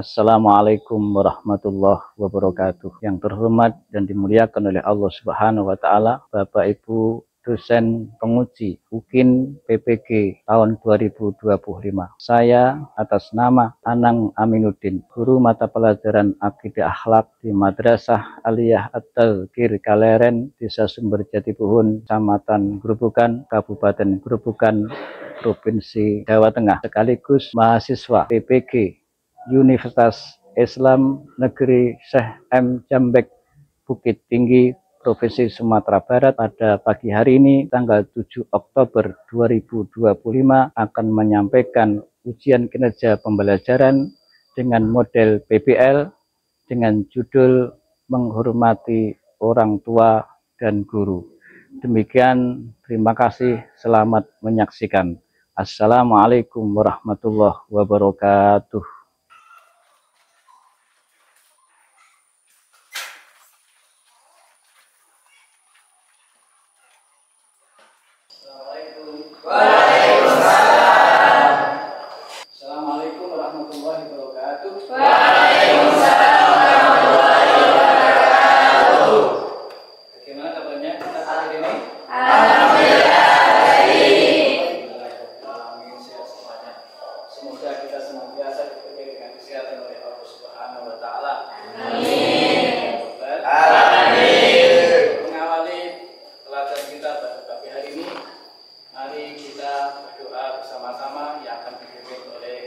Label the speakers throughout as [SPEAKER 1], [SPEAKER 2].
[SPEAKER 1] Assalamualaikum warahmatullahi wabarakatuh. Yang terhormat dan dimuliakan oleh Allah Subhanahu wa taala, Bapak Ibu dosen penguji UKIN PPG tahun 2025. Saya atas nama Anang Aminuddin, guru mata pelajaran Akidah Akhlak di Madrasah Aliyah At-Tazkir Kaleren, Desa Sumberjati Puhun, Kecamatan Grobogan, Kabupaten Grobogan, Provinsi Jawa Tengah, sekaligus mahasiswa PPG Universitas Islam Negeri Syekh M. Jambek, Bukit Tinggi, Provinsi Sumatera Barat. Pada pagi hari ini, tanggal 7 Oktober 2025, akan menyampaikan ujian kinerja pembelajaran dengan model PBL dengan judul Menghormati Orang Tua dan Guru. Demikian, terima kasih, selamat menyaksikan. Assalamualaikum warahmatullahi wabarakatuh.
[SPEAKER 2] Waalaikumsalam. Assalamualaikum warahmatullahi wabarakatuh.
[SPEAKER 3] Waalaikumsalam warahmatullahi wabarakatuh.
[SPEAKER 2] Bagaimana kabarnya kita hari ini?
[SPEAKER 3] Alhamdulillah baik.
[SPEAKER 2] Amin, sehat semuanya. Semoga kita senantiasa diberi dengan kesehatan oleh Allah Subhanahu wa taala.
[SPEAKER 3] Amin.
[SPEAKER 2] Amin. Mengawali pelajaran kita pada pagi hari ini, mari kita berdoa bersama-sama yang akan dipimpin oleh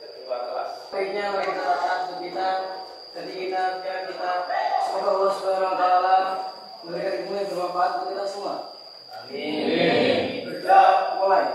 [SPEAKER 2] ketua kelas.
[SPEAKER 4] Baiknya bagi taat kita, jadi kita semoga Allah Subhanahu Wa Taala memberikan ilmu yang bermanfaat untuk kita semua.
[SPEAKER 2] Amin.
[SPEAKER 4] Berdoa mulai.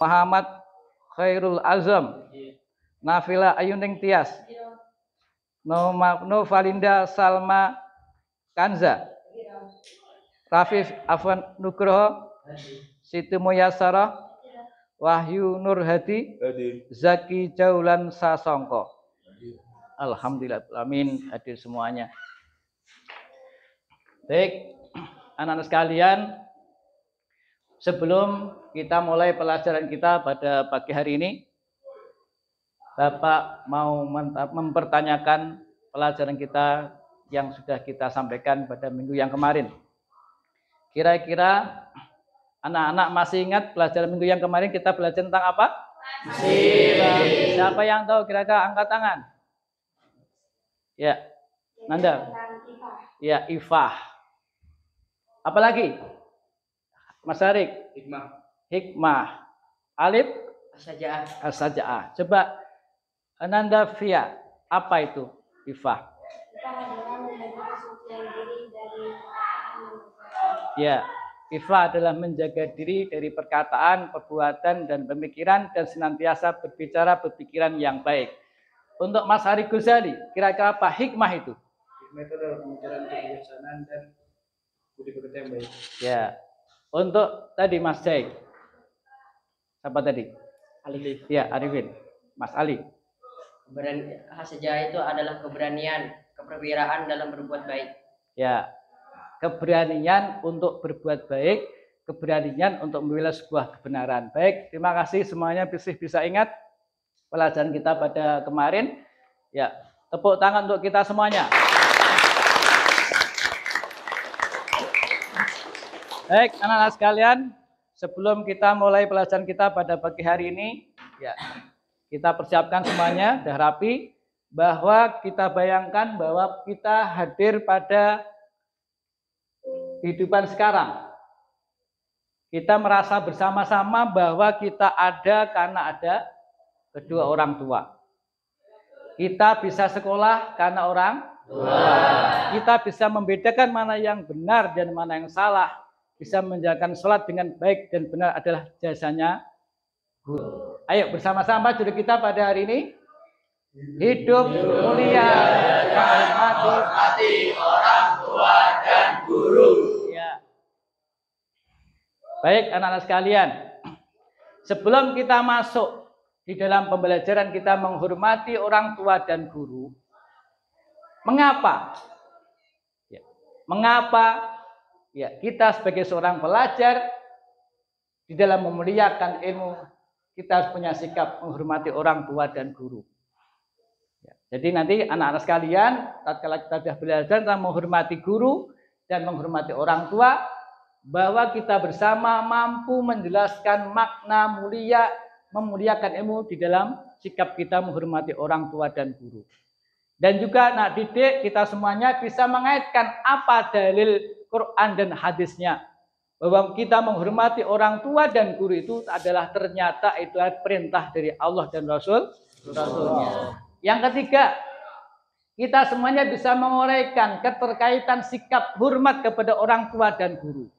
[SPEAKER 1] Muhammad Khairul Azam, Nafila Ayuning Tias, Novalinda Salma Kanza, Rafif Afwan Nugroho, Siti Muyasarah, Wahyu Nur Hadi, Zaki Jaulan Sasongko. Alhamdulillah, amin, hadir semuanya. Baik, anak-anak sekalian, sebelum kita mulai pelajaran kita pada pagi hari ini, Bapak mau mempertanyakan pelajaran kita yang sudah kita sampaikan pada minggu yang kemarin. Kira-kira anak-anak masih ingat pelajaran minggu yang kemarin kita belajar tentang apa? Masih. Siapa yang tahu, kira-kira angkat tangan. Ya, Nanda. Ya, Ifah. Apalagi? Mas Harik. Hikmah. Alif. As-Saja'ah. Coba Ananda Fia, apa itu Ifah? Ya, Ifah adalah menjaga diri dari perkataan, perbuatan, dan pemikiran, dan senantiasa berbicara berpikiran yang baik. Untuk Mas Harik Ghazali, kira-kira apa hikmah itu?
[SPEAKER 4] Hikmah itu adalah pemikiran kebijaksanaan dan budi pekerti yang baik.
[SPEAKER 1] Ya. Untuk tadi Mas Jai, siapa tadi?
[SPEAKER 4] Alif.
[SPEAKER 1] Ya, Arifin. Mas Ali.
[SPEAKER 5] Saja itu adalah keberanian, keperwiraan dalam berbuat baik.
[SPEAKER 1] Ya, keberanian untuk berbuat baik keberanian untuk membela sebuah kebenaran. Baik, terima kasih semuanya bisa ingat pelajaran kita pada kemarin. Ya, tepuk tangan untuk kita semuanya. Baik, anak-anak sekalian, sebelum kita mulai pelajaran kita pada pagi hari ini, ya, kita persiapkan semuanya, sudah rapi, bahwa kita bayangkan bahwa kita hadir pada kehidupan sekarang. Kita merasa bersama-sama bahwa kita ada karena ada kedua orang tua. Kita bisa sekolah karena orang tua. Kita bisa membedakan mana yang benar dan mana yang salah. Bisa menjalankan sholat dengan baik dan benar adalah jasanya guru. Ayo bersama-sama judul kita pada hari ini. Hidup mulia menghormati orang tua dan guru. Ya. Baik anak-anak sekalian. Sebelum kita masuk di dalam pembelajaran kita menghormati orang tua dan guru. Mengapa? Ya. Mengapa? Ya, kita sebagai seorang pelajar di dalam memuliakan ilmu, kita harus punya sikap menghormati orang tua dan guru. Ya, jadi nanti anak-anak sekalian, tatkala kita sudah belajar tentang menghormati guru dan menghormati orang tua, bahwa kita bersama mampu menjelaskan makna mulia, memuliakan ilmu di dalam sikap kita menghormati orang tua dan guru. Dan juga anak didik kita semuanya bisa mengaitkan apa dalil Quran dan hadisnya. Bahwa kita menghormati orang tua dan guru itu adalah ternyata itu adalah perintah dari Allah dan Rasulnya. Yang ketiga, kita semuanya bisa menguraikan keterkaitan sikap hormat kepada orang tua dan guru.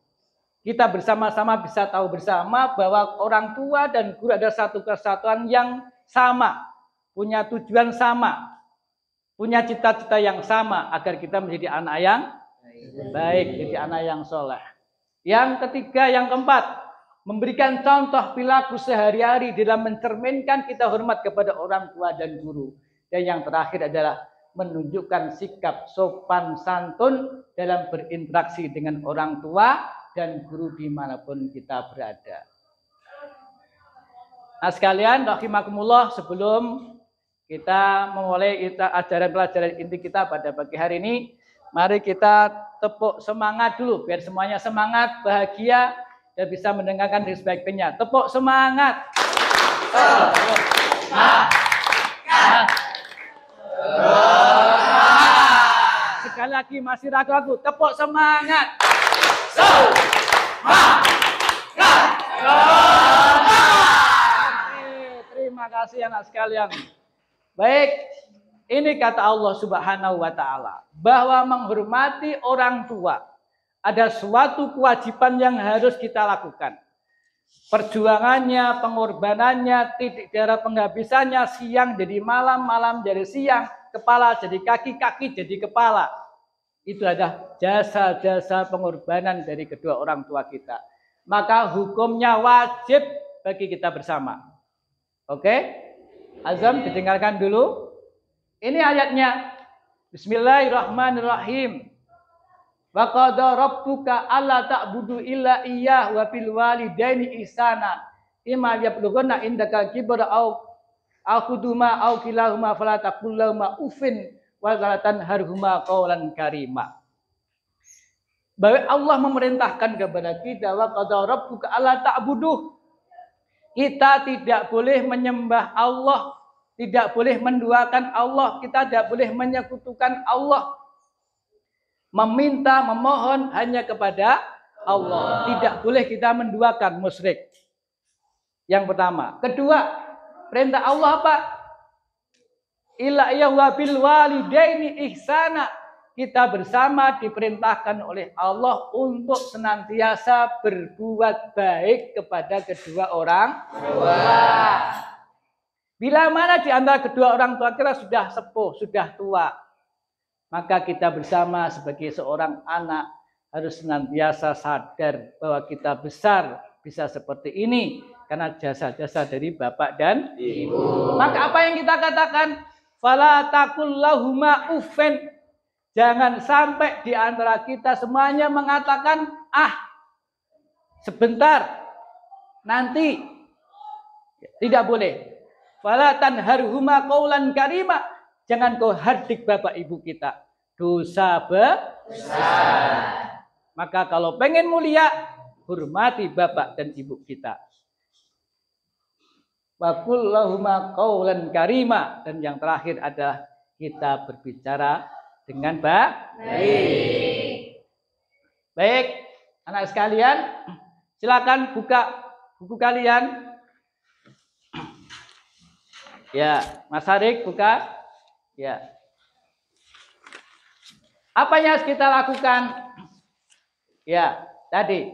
[SPEAKER 1] Kita bersama-sama bisa tahu bersama bahwa orang tua dan guru ada satu kesatuan yang sama, punya tujuan sama, punya cita-cita yang sama agar kita menjadi anak yang baik, jadi anak yang soleh. Yang ketiga, yang keempat, memberikan contoh perilaku sehari-hari dalam mencerminkan kita hormat kepada orang tua dan guru. Dan yang terakhir adalah menunjukkan sikap sopan santun dalam berinteraksi dengan orang tua dan guru dimanapun kita berada. Nah sekalian, rahimakumullah, sebelum kita memulai ajaran pelajaran inti kita pada pagi hari ini, mari kita tepuk semangat dulu, biar semuanya semangat, bahagia, dan bisa mendengarkan di sebaik-baiknya. Tepuk semangat. Sekali lagi masih ragu-ragu, tepuk semangat. Terima kasih anak sekalian. Baik, ini kata Allah Subhanahu wa Ta'ala, bahwa menghormati orang tua ada suatu kewajiban yang harus kita lakukan. Perjuangannya, pengorbanannya, titik darah penghabisannya, siang jadi malam, malam jadi siang, kepala jadi kaki, kaki jadi kepala. Itu adalah jasa-jasa pengorbanan dari kedua orang tua kita. Maka hukumnya wajib bagi kita bersama. Oke? Azam didengarkan dulu. Ini ayatnya. Bismillahirrahmanirrahim. Wa qada rabbuka alla ta'budu illa iyyah wa bil walidaini ihsana. Imma yablughanna indaka kibra au akhuduma au kilahuma fala taqul lahumā uffin wa la tanharhuma qawlan karima. Bahwa Allah memerintahkan kepada kita wa qada rabbuka alla ta'budu. Kita tidak boleh menyembah Allah, tidak boleh menduakan Allah, kita tidak boleh menyekutukan Allah. Meminta, memohon hanya kepada Allah. Tidak boleh kita menduakan, musyrik. Yang pertama. Kedua, perintah Allah apa? Illa wa bil walidaini ihsana. Kita bersama diperintahkan oleh Allah untuk senantiasa berbuat baik kepada kedua orang tua. Bila mana di antara kedua orang tua kita sudah sepuh, sudah tua, maka kita bersama sebagai seorang anak harus senantiasa sadar bahwa kita besar bisa seperti ini karena jasa-jasa dari bapak dan ibu. Maka apa yang kita katakan? Fala taqul lahumā uffin. Jangan sampai di antara kita semuanya mengatakan
[SPEAKER 2] sebentar, nanti. Tidak boleh. Fala tanharhuma qaulan karima. Jangan kau hardik bapak ibu kita. Dosa besar. Maka kalau pengen mulia, hormati bapak dan ibu kita. Wa qul lahuma qaulan karima. Dan yang terakhir adalah kita berbicara dengan baik. Baik, anak sekalian, silakan buka buku kalian. Ya, Mas Harik buka. Ya. Apa yang harus kita lakukan? Ya, tadi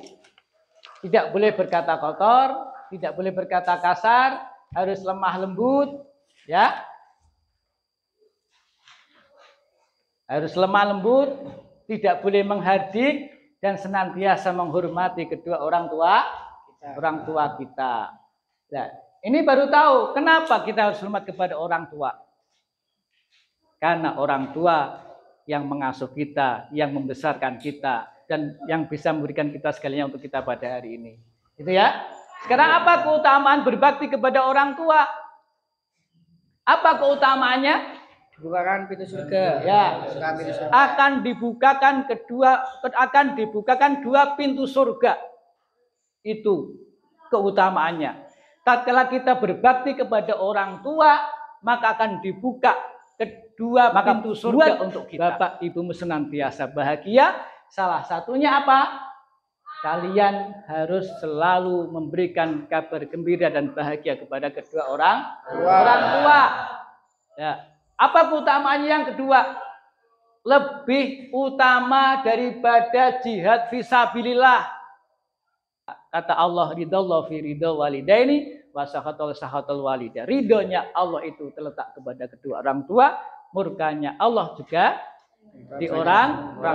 [SPEAKER 2] tidak boleh berkata kotor, tidak boleh berkata kasar, harus lemah lembut, ya. Harus lemah lembut, tidak boleh menghardik dan senantiasa menghormati kedua orang tua kita. Nah, ini baru tahu kenapa kita harus hormat kepada orang tua. Karena orang tua yang mengasuh kita, yang membesarkan kita, dan yang bisa memberikan kita segalanya untuk kita pada hari ini. Itu ya. Sekarang apa keutamaan berbakti kepada orang tua? Apa keutamaannya?
[SPEAKER 4] Bukakan pintu surga.
[SPEAKER 2] Ya.
[SPEAKER 4] Bukakan pintu surga.
[SPEAKER 2] Akan dibukakan dua pintu surga. Itu keutamaannya. Tatkala kita berbakti kepada orang tua, maka akan dibuka kedua pintu surga untuk kita. Bapak ibumu senantiasa bahagia. Salah satunya apa? Kalian harus selalu memberikan kabar gembira dan bahagia kepada kedua orang tua. Ya. Apa keutamaannya yang kedua? Lebih utama daripada jihad fisabilillah. Kata Allah, ridallahu fi ridha walidaini wa sakhatul walidah. Ridhonya Allah itu terletak kepada kedua orang tua, murkanya Allah juga di orang tua.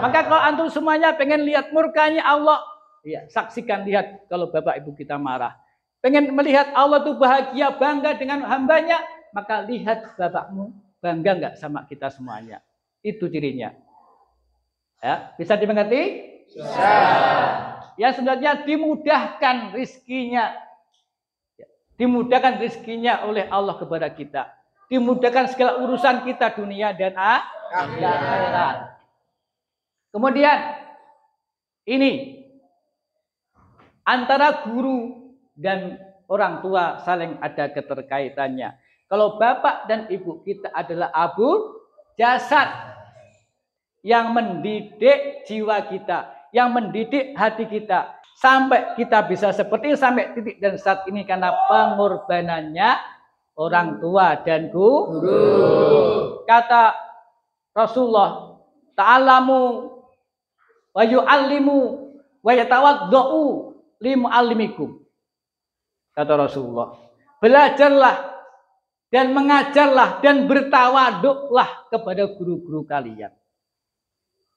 [SPEAKER 2] Maka kalau antum semuanya pengen lihat murkanya Allah, ya, saksikan, lihat kalau bapak ibu kita marah. Pengen melihat Allah tuh bahagia, bangga dengan hambanya, maka lihat bapakmu bangga nggak sama kita semuanya. Itu cirinya. Ya, bisa dimengerti? Bisa. Ya, sebenarnya dimudahkan rizkinya. Dimudahkan rizkinya oleh Allah kepada kita. Dimudahkan segala urusan kita dunia dan akhirat. Kemudian ini antara guru dan orang tua saling ada keterkaitannya. Kalau bapak dan ibu kita adalah abu jasad yang mendidik jiwa kita, yang mendidik hati kita sampai kita bisa seperti sampai titik dan saat ini karena pengorbanannya orang tua dan guru. Kata Rasulullah, ta'alamu wa yu'allimu wa yatawadda'u limu'allimikum. Kata Rasulullah, belajarlah dan mengajarlah dan bertawaduklah kepada guru-guru kalian.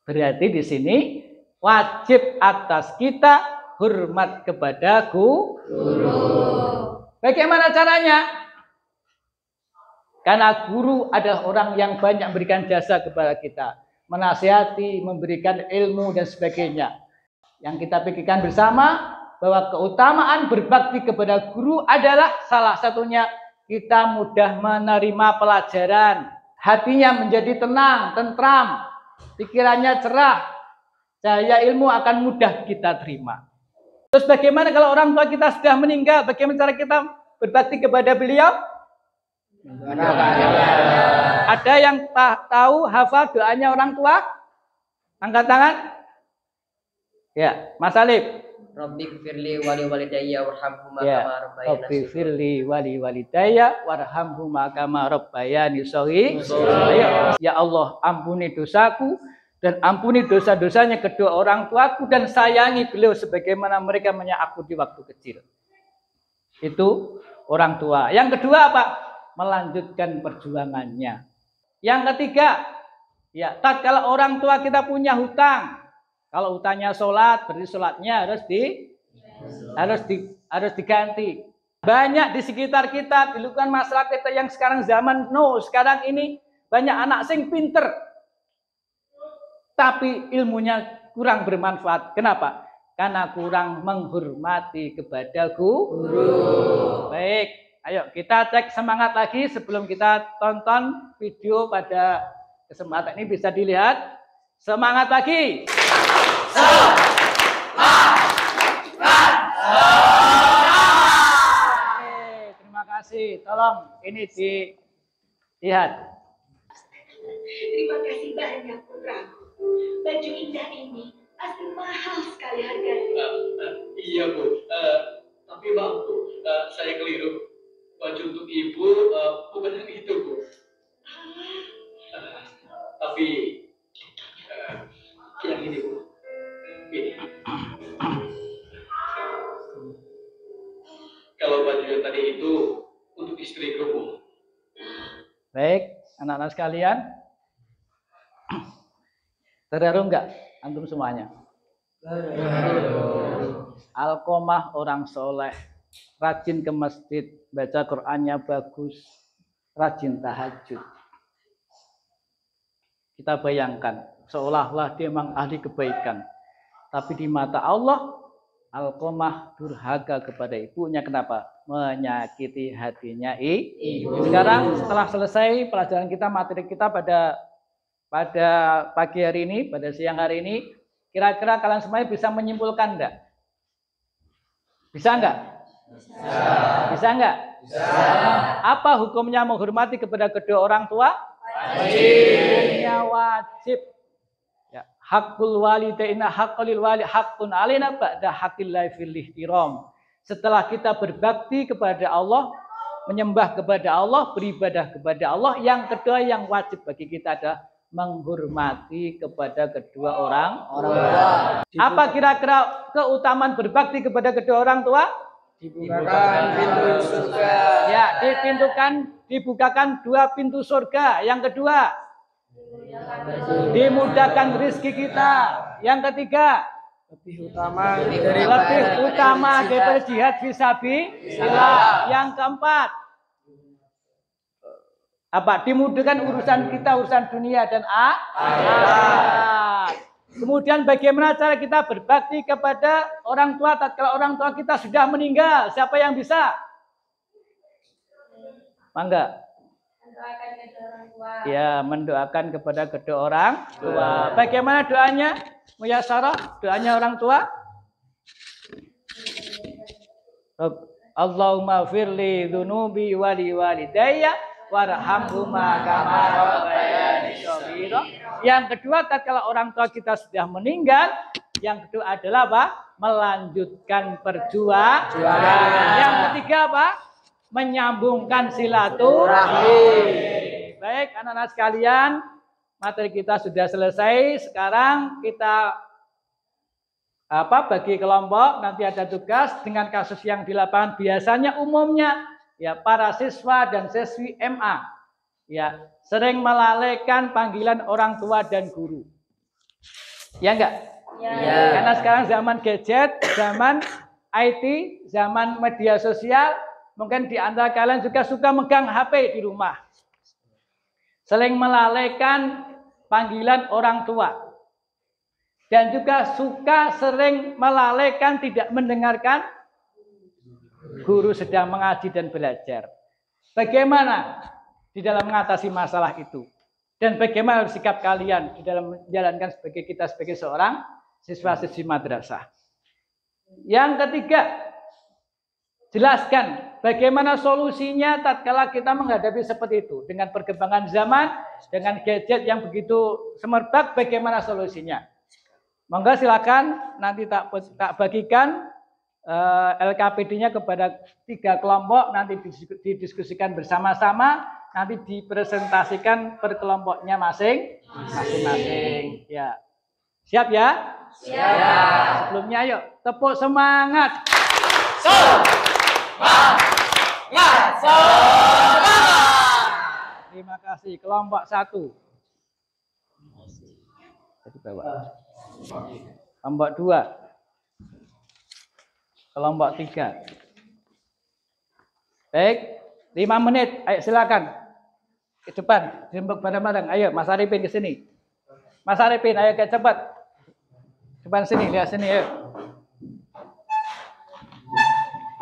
[SPEAKER 2] Berarti di sini wajib atas kita hormat kepada guru. Bagaimana caranya? Karena guru adalah orang yang banyak memberikan jasa kepada kita, menasihati, memberikan ilmu dan sebagainya. Yang kita pikirkan bersama bahwa keutamaan berbakti kepada guru adalah salah satunya kita mudah menerima pelajaran, hatinya menjadi tenang, tentram, pikirannya cerah, cahaya ilmu akan mudah kita terima. Terus bagaimana kalau orang tua kita sudah meninggal? Bagaimana cara kita berbakti kepada beliau? Ada yang tahu hafal doanya orang tua? Angkat tangan. Ya, Mas Alif.
[SPEAKER 4] Rabbi firli wali walidayya warhamhuma
[SPEAKER 2] Ya,
[SPEAKER 4] kama rabbayani
[SPEAKER 2] Rabbi firli wali walidayya warhamhuma kama rabbayani shaghira. Ya Allah, ampuni dosaku dan ampuni dosa-dosanya kedua orang tuaku dan sayangi beliau sebagaimana mereka menyayangi aku di waktu kecil. Itu orang tua. Yang kedua apa? Melanjutkan perjuangannya. Yang ketiga, ya, tatkala orang tua kita punya hutang. Kalau hutangnya sholat, berarti sholatnya harus diganti. Banyak di sekitar kita, di lingkungan masyarakat kita yang sekarang zaman sekarang ini banyak anak sing pinter, tapi ilmunya kurang bermanfaat. Kenapa? karena kurang menghormati kepada guru. Baik, ayo kita cek semangat lagi sebelum kita tonton video pada kesempatan ini, bisa dilihat. Semangat lagi. Oke, terima kasih. Tolong ini dilihat.
[SPEAKER 5] Terima kasih banyak, putraku. Baju indah ini pasti mahal sekali harganya.
[SPEAKER 6] Iya, Bu. Tapi maaf, Bu. Saya keliru. Baju untuk Ibu bukan yang itu, Bu. Tapi yang ini, Bu. Ini. Kalau baju yang tadi itu untuk istriku, Bu.
[SPEAKER 2] Baik, anak-anak sekalian. Terharu enggak antum semuanya? Alqomah orang soleh, rajin ke masjid, baca Qur'annya bagus, rajin tahajud. Kita bayangkan, seolah-olah dia memang ahli kebaikan. Tapi di mata Allah, Alqomah durhaka kepada ibunya. Kenapa? Menyakiti hatinya ibu. Sekarang setelah selesai pelajaran kita, materi kita pada pagi hari ini, pada siang hari ini, kira-kira kalian semuanya bisa menyimpulkan enggak? Bisa enggak? Bisa enggak? Bisa. Apa hukumnya menghormati kepada kedua orang tua? Hukumnya wajib. Ya, hakul walidaina haqqul wali haqqun alaina ba'da haqqillahi fil ihtiram. Setelah kita berbakti kepada Allah, menyembah kepada Allah, beribadah kepada Allah, yang kedua yang wajib bagi kita adalah menghormati kepada kedua orang tua. Apa kira-kira keutamaan berbakti kepada kedua orang tua?
[SPEAKER 4] Dibukakan pintu surga.
[SPEAKER 2] Ya, dibukakan 2 pintu surga. Yang kedua, dimudahkan rezeki kita. Yang ketiga,
[SPEAKER 4] Lebih utama
[SPEAKER 2] daripada jihad fisabilillah. Yang keempat, apa? Dimudahkan urusan kita, urusan dunia dan akhirat. Kemudian bagaimana cara kita berbakti kepada orang tua tatkala orang tua kita sudah meninggal? Siapa yang bisa? Mangga.
[SPEAKER 3] Mendoakan kedua orang tua.
[SPEAKER 2] Ya, mendoakan kepada kedua orang tua. Bagaimana doanya? Muyasyarah, doanya orang tua. Allahumma firli dzunubi wa li walidayya warhamhuma kama rabbayani shaghira. Yang kedua, tatkala orang tua kita sudah meninggal, yang kedua adalah apa? Melanjutkan perjuangan. Yang ketiga apa? Menyambungkan silaturahmi. Baik, anak-anak sekalian, materi kita sudah selesai. Sekarang kita bagi kelompok, nanti ada tugas dengan kasus yang di lapangan. Biasanya umumnya ya para siswa dan siswi MA ya sering melalaikan panggilan orang tua dan guru. Ya enggak? Ya. Karena sekarang zaman gadget, zaman IT, zaman media sosial, mungkin di antara kalian juga suka megang HP di rumah. Sering melalaikan panggilan orang tua. Dan juga suka sering melalaikan tidak mendengarkan guru sedang mengaji dan belajar. Bagaimana di dalam mengatasi masalah itu? Dan bagaimana sikap kalian di dalam menjalankan sebagai kita sebagai seorang siswa-siswi madrasah? Yang ketiga, jelaskan bagaimana solusinya tatkala kita menghadapi seperti itu. Dengan perkembangan zaman, dengan gadget yang begitu semerbak, bagaimana solusinya? Monggo silakan nanti tak bagikan LKPD-nya kepada 3 kelompok, nanti didiskusikan bersama-sama, nanti dipresentasikan per kelompoknya masing-masing. Ya. Siap ya? Siap. Sebelumnya ayo tepuk semangat. Terima kasih. Kelompok 1. Jadi bawa. Kelompok 2. Kelompok 3. Baik, 5 menit. Ayo silakan. Ke depan, jemput bareng-bareng. Ayo Mas Arifin ke sini. Mas Arifin, ayo ke cepat. Depan sini, lihat sini ayo.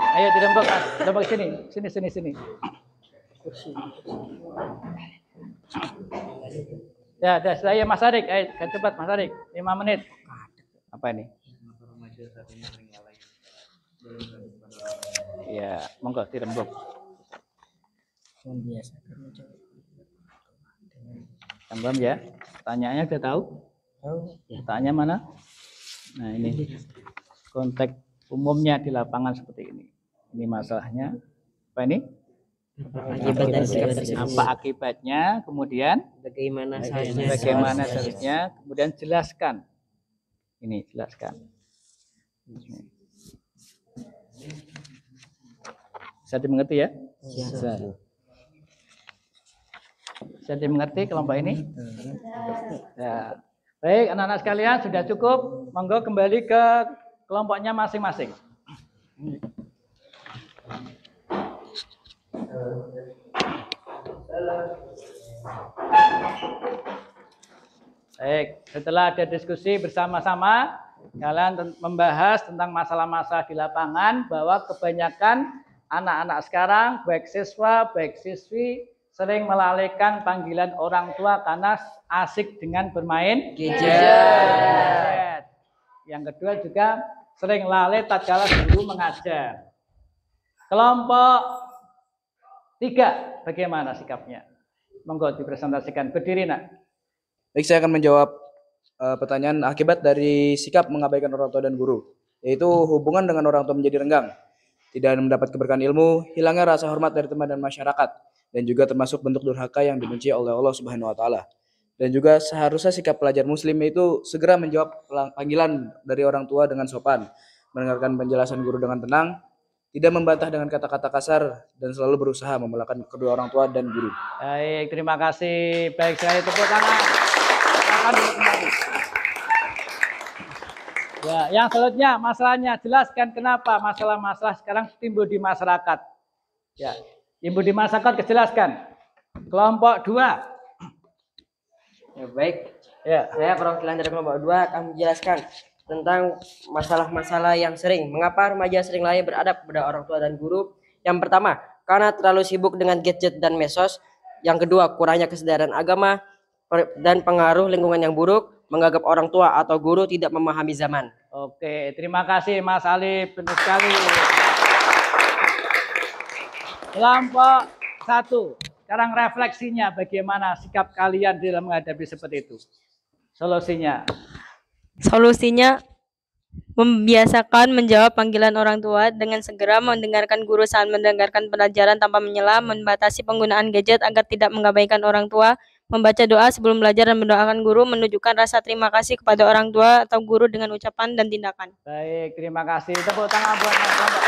[SPEAKER 2] Ayo dirembuk, Mas. Dirembuk sini. Sini. Ya, saya Mas Arik. Ayo cepat Mas Arik. 5 menit. Apa ini? Ya, monggo dirembuk. Tambam ya. Pertanyaannya sudah tahu? Tanya mana? Nah, ini konteks umumnya di lapangan seperti ini. Ini masalahnya. Apa ini? Apa akibatnya? Kemudian
[SPEAKER 7] Bagaimana
[SPEAKER 2] seharusnya? Kemudian jelaskan. Ini jelaskan. Bisa dimengerti ya? Bisa dimengerti kelompok ini? Ya. Baik, anak-anak sekalian sudah cukup. Monggo kembali ke kelompoknya masing-masing. Baik, setelah ada diskusi bersama-sama, kalian membahas tentang masalah-masalah di lapangan bahwa kebanyakan anak-anak sekarang, baik siswa, baik siswi, sering melalaikan panggilan orang tua karena asik dengan bermain gadget. Yang kedua juga sering lalai tatkala guru mengajar. Kelompok 3, bagaimana sikapnya? Monggo dipresentasikan. Berdiri, Nak.
[SPEAKER 4] Baik, saya akan menjawab pertanyaan akibat dari sikap mengabaikan orang tua dan guru, yaitu hubungan dengan orang tua menjadi renggang, tidak mendapat keberkahan ilmu, hilangnya rasa hormat dari teman dan masyarakat, dan juga termasuk bentuk durhaka yang dibenci oleh Allah Subhanahu wa taala. Dan juga seharusnya sikap pelajar muslim itu segera menjawab panggilan dari orang tua dengan sopan, mendengarkan penjelasan guru dengan tenang, tidak membantah dengan kata-kata kasar, dan selalu berusaha memelakan kedua orang tua dan guru.
[SPEAKER 2] Baik, terima kasih. Baik, saya tepuk tangan. Silakan duduk kembali. Ya, yang selanjutnya masalahnya jelaskan kenapa masalah-masalah sekarang timbul di masyarakat. Ya, timbul di masyarakat, jelaskan. Kelompok 2.
[SPEAKER 7] Ya, baik.
[SPEAKER 2] Ya,
[SPEAKER 7] Saya perwakilan dari kelompok 2 akan menjelaskan tentang masalah-masalah yang sering. Mengapa remaja sering lalai beradab kepada orang tua dan guru? Yang pertama, karena terlalu sibuk dengan gadget dan medsos. Yang kedua, kurangnya kesadaran agama dan pengaruh lingkungan yang buruk, menganggap orang tua atau guru tidak memahami zaman.
[SPEAKER 2] oke, terima kasih Mas Ali, benar sekali. Kelompok 1. Sekarang refleksinya bagaimana sikap kalian dalam menghadapi seperti itu. Solusinya.
[SPEAKER 8] Solusinya membiasakan menjawab panggilan orang tua dengan segera mendengarkan guru saat mendengarkan pelajaran tanpa menyela, membatasi penggunaan gadget agar tidak mengabaikan orang tua, membaca doa sebelum belajar dan mendoakan guru, menunjukkan rasa terima kasih kepada orang tua atau guru dengan ucapan dan tindakan.
[SPEAKER 2] Baik, terima kasih. Tepuk tangan buat kelompok.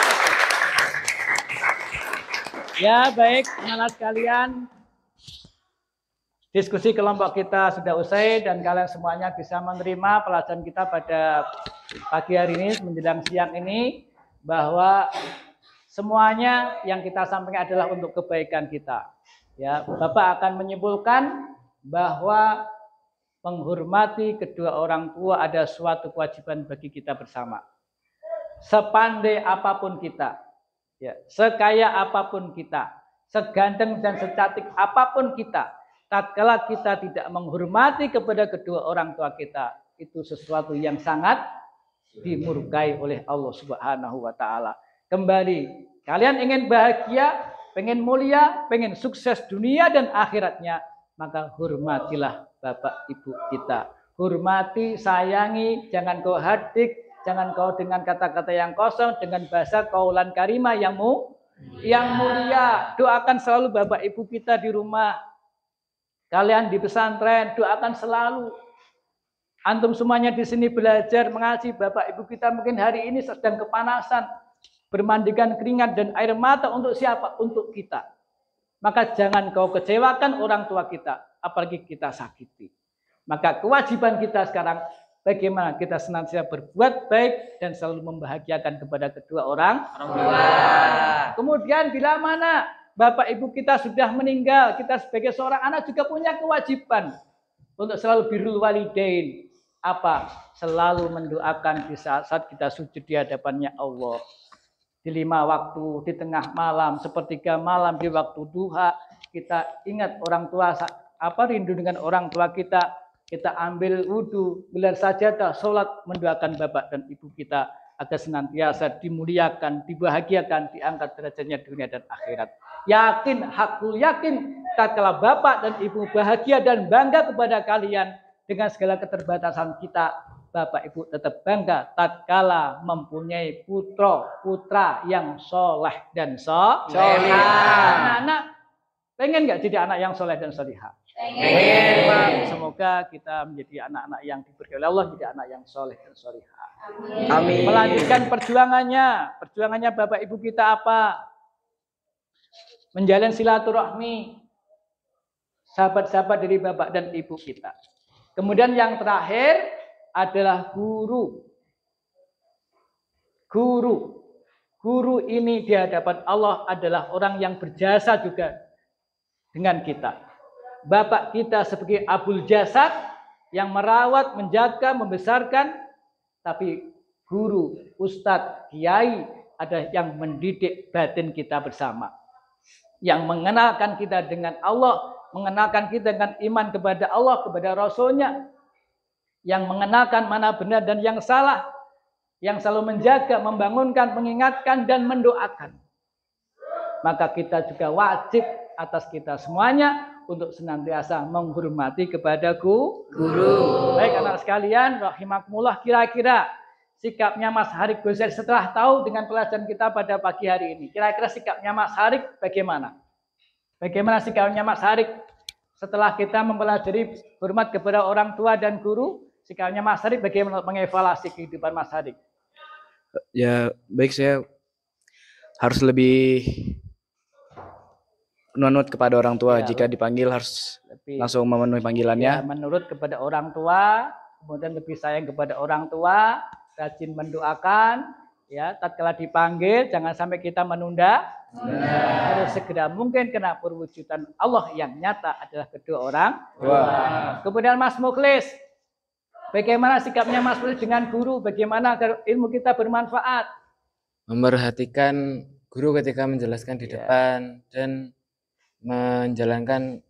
[SPEAKER 2] Ya, baik, anak sekalian. Diskusi kelompok kita sudah usai dan kalian semuanya bisa menerima pelajaran kita pada pagi hari ini menjelang siang ini bahwa semuanya yang kita sampaikan adalah untuk kebaikan kita. Ya, Bapak akan menyimpulkan bahwa menghormati kedua orang tua ada suatu kewajiban bagi kita bersama. Sepandai apapun kita, ya, sekaya apapun kita, seganteng dan secantik apapun kita, tatkala kita tidak menghormati kepada kedua orang tua kita, itu sesuatu yang sangat dimurkai oleh Allah Subhanahu wa taala. Kembali, kalian ingin bahagia, pengen mulia, pengen sukses dunia dan akhiratnya, maka hormatilah bapak ibu kita. Hormati, sayangi, jangan kau hadik, jangan kau dengan kata-kata yang kosong, dengan bahasa kaulan karimah yang mulia. Doakan selalu bapak ibu kita di rumah. Kalian di pesantren, doakan selalu. Antum semuanya di sini belajar mengaji, bapak ibu kita mungkin hari ini sedang kepanasan, bermandikan keringat dan air mata untuk siapa? Untuk kita. Maka jangan kau kecewakan orang tua kita, apalagi kita sakiti. Maka kewajiban kita sekarang, bagaimana kita senantiasa berbuat baik dan selalu membahagiakan kepada kedua orang tua. Kemudian bila mana bapak ibu kita sudah meninggal, kita sebagai seorang anak juga punya kewajiban untuk selalu birrul walidain. Apa? Selalu mendoakan di saat kita sujud di hadapannya Allah. di 5 waktu, di tengah malam, sepertiga malam, di waktu duha. Kita ingat orang tua, rindu dengan orang tua kita. Kita ambil wudhu, gelar sajadah, sholat, mendoakan bapak dan ibu kita agar senantiasa dimuliakan, dibahagiakan, diangkat derajatnya dunia dan akhirat. Yakin, hakul yakin, tatkala bapak dan ibu bahagia dan bangga kepada kalian dengan segala keterbatasan kita, bapak ibu tetap bangga tatkala mempunyai putra yang soleh dan solihah. Anak-anak pengen nggak jadi anak yang soleh dan solihah? Pengen. Semoga kita menjadi anak-anak yang diberi oleh Allah, menjadi anak yang soleh dan solihah.
[SPEAKER 4] Amin.
[SPEAKER 2] Melanjutkan perjuangannya bapak ibu kita apa? Menjalin silaturahmi, sahabat-sahabat dari bapak dan ibu kita. Kemudian yang terakhir adalah guru. Guru ini di hadapan Allah adalah orang yang berjasa juga dengan kita. Bapak kita sebagai abul jasad yang merawat, menjaga, membesarkan, tapi guru, ustadz, kiai ada yang mendidik batin kita bersama. Yang mengenalkan kita dengan Allah, mengenalkan kita dengan iman kepada Allah, kepada Rasulnya, yang mengenalkan mana benar dan yang salah, yang selalu menjaga, membangunkan, mengingatkan, dan mendoakan. Maka kita juga wajib atas kita semuanya untuk senantiasa menghormati kepada guru. Baik anak sekalian, rahimakumullah, kira-kira sikapnya Mas Harik Gosir setelah tahu dengan pelajaran kita pada pagi hari ini. Kira-kira sikapnya Mas Harik bagaimana? Bagaimana sikapnya Mas Harik setelah kita mempelajari hormat kepada orang tua dan guru? Sikapnya Mas Harik bagaimana mengevaluasi kehidupan Mas Harik?
[SPEAKER 4] Ya, baik, saya harus lebih menurut kepada orang tua. Jika dipanggil harus langsung memenuhi panggilannya.
[SPEAKER 2] Menurut kepada orang tua, kemudian lebih sayang kepada orang tua, rajin mendoakan, ya, tatkala dipanggil jangan sampai kita menunda. Harus segera mungkin karena perwujudan Allah yang nyata adalah kedua orang tua. Kemudian Mas Mukhlis, bagaimana sikapnya Mas Mukhlis dengan guru? Bagaimana agar ilmu kita bermanfaat?
[SPEAKER 9] Memperhatikan guru ketika menjelaskan di depan dan menjalankan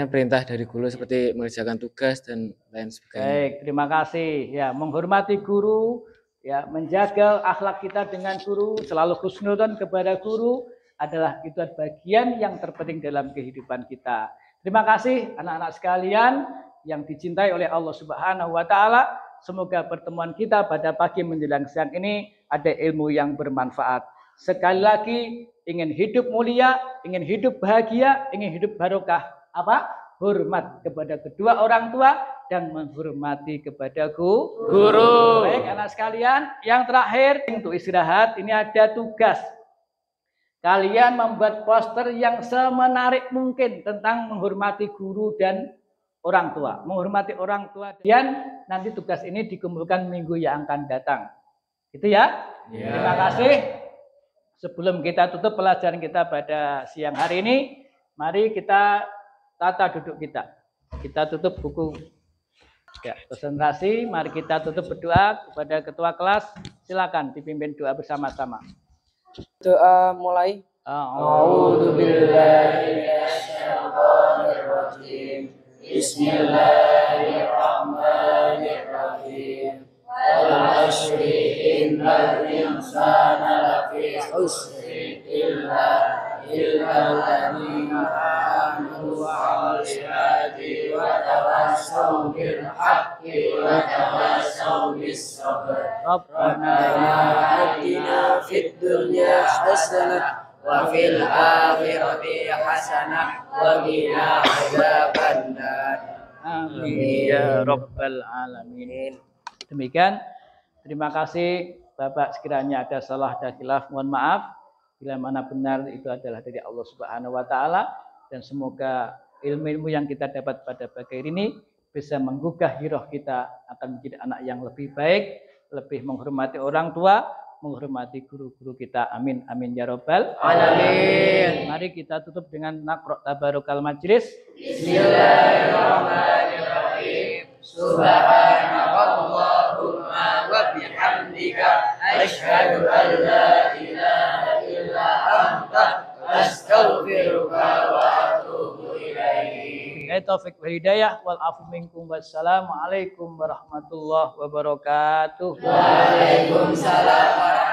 [SPEAKER 9] perintah dari guru seperti mengerjakan tugas dan lain sebagainya.
[SPEAKER 2] Baik, terima kasih. Ya, menghormati guru, ya, menjaga akhlak kita dengan guru, selalu husnudzon kepada guru adalah bagian yang terpenting dalam kehidupan kita. Terima kasih anak-anak sekalian yang dicintai oleh Allah Subhanahu wa taala. Semoga pertemuan kita pada pagi menjelang siang ini ada ilmu yang bermanfaat. Sekali lagi, ingin hidup mulia, ingin hidup bahagia, ingin hidup barokah. Apa? Hormat kepada kedua orang tua dan menghormati kepada guru. Baik anak sekalian, yang terakhir untuk istirahat, ini ada tugas. Kalian membuat poster yang semenarik mungkin tentang menghormati guru dan orang tua. Menghormati orang tua. Dan nanti tugas ini dikumpulkan minggu yang akan datang. Itu ya? Terima kasih. Sebelum kita tutup pelajaran kita pada siang hari ini, mari kita tata duduk kita. Kita tutup buku konsentrasi. Mari kita tutup berdoa kepada ketua kelas. Silakan dipimpin doa bersama-sama.
[SPEAKER 7] Doa mulai. A'udzubillahi minasyaitonir rajim. Bismillahirrahmanirrahim. Wal-'ashri innal insana lafi khusrin illa alladziina aamanu wa 'amilus wa tawassaw bil haqqi wa tawassaw bis sabr. Rabbana atina fid dunya hasanah wa fil akhirati hasanah wa qina adzabannar.
[SPEAKER 2] Amin ya rabbal alamin. Demikian, terima kasih Bapak, sekiranya ada salah dan khilaf mohon maaf. Bila mana benar itu adalah dari Allah Subhanahu wa taala, dan semoga ilmu-ilmu yang kita dapat pada pagi ini bisa menggugah hiroh kita akan menjadi anak yang lebih baik, lebih menghormati orang tua, menghormati guru-guru kita. Amin amin ya rabbal alamin. Mari kita tutup dengan naqra tabarukal majlis. Bismillahirrahmanirrahim. Subhanakallahumma wa bihamdika
[SPEAKER 7] asyhadu an la ilaha illa anta astaghfiruka wa atubu ilaik.
[SPEAKER 2] Billahi taufik wal hidayah wal afu minkum. Wassalamualaikum warahmatullahi wabarakatuh.
[SPEAKER 7] Waalaikumsalam warahmatullahi